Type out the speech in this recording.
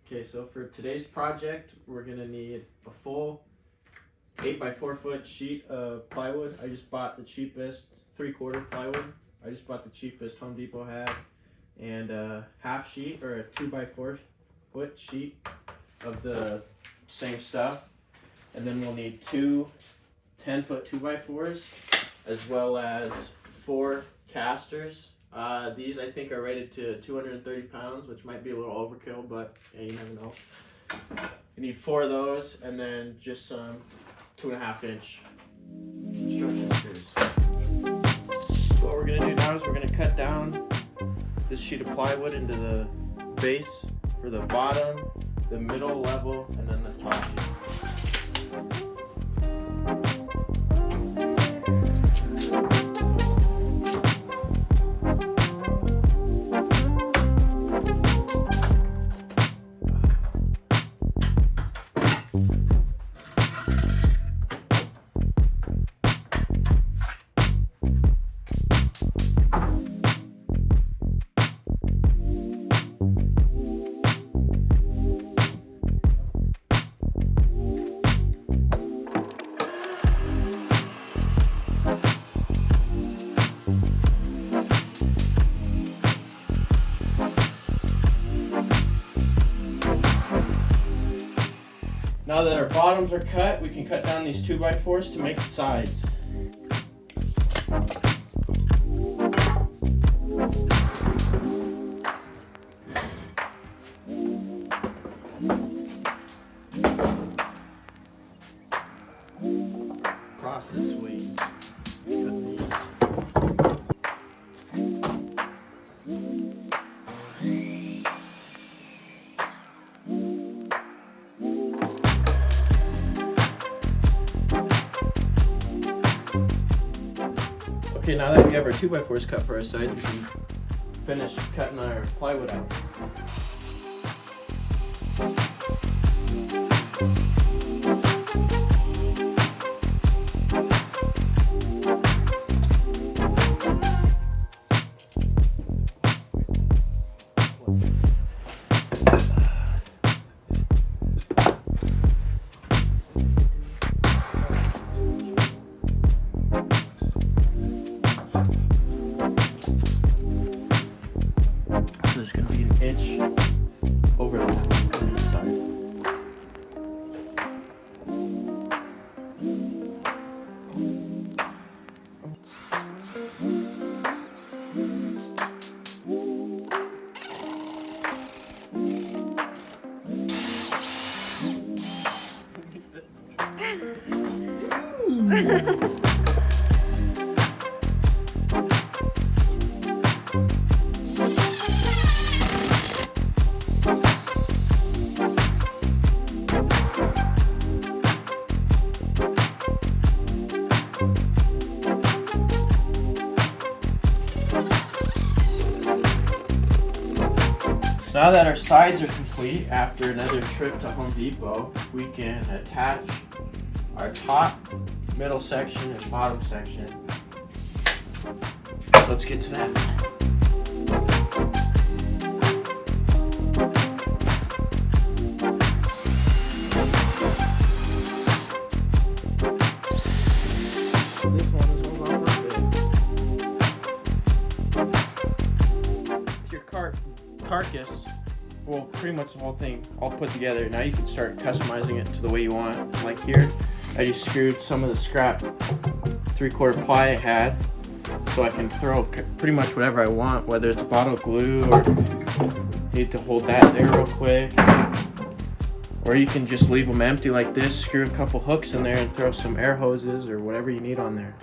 Okay, so for today's project, we're gonna need a full 8x4 foot sheet of plywood. I just bought the cheapest 3/4 plywood. I just bought the cheapest Home Depot had, and a half sheet or a 2x4 foot sheet of the same stuff. And then we'll need two 10-foot 2x4s, as well as 4 casters. These I think are rated to 230 pounds, which might be a little overkill, but yeah, you never know. You need 4 of those, and then just some 2.5-inch construction screws. So what we're gonna do now is we're gonna cut down this sheet of plywood into the base for the bottom, the middle level, and then the top. Now that our bottoms are cut, we can cut down these 2x4s to make the sides. Process weights. Okay, now that we have our 2x4s cut for our sides, we can finish cutting our plywood out. There's going to be an inch overlap on each side. Now that our sides are complete, after another trip to Home Depot, we can attach our top, middle section, and bottom section. Let's get to that. This one is no longer fit. Your carcass, well, pretty much the whole thing all put together. Now you can start customizing it to the way you want. Like here, I just screwed some of the scrap 3/4 ply I had, so I can throw pretty much whatever I want, whether it's bottle glue or need to hold that there real quick, or you can just leave them empty like this, screw a couple hooks in there and throw some air hoses or whatever you need on there.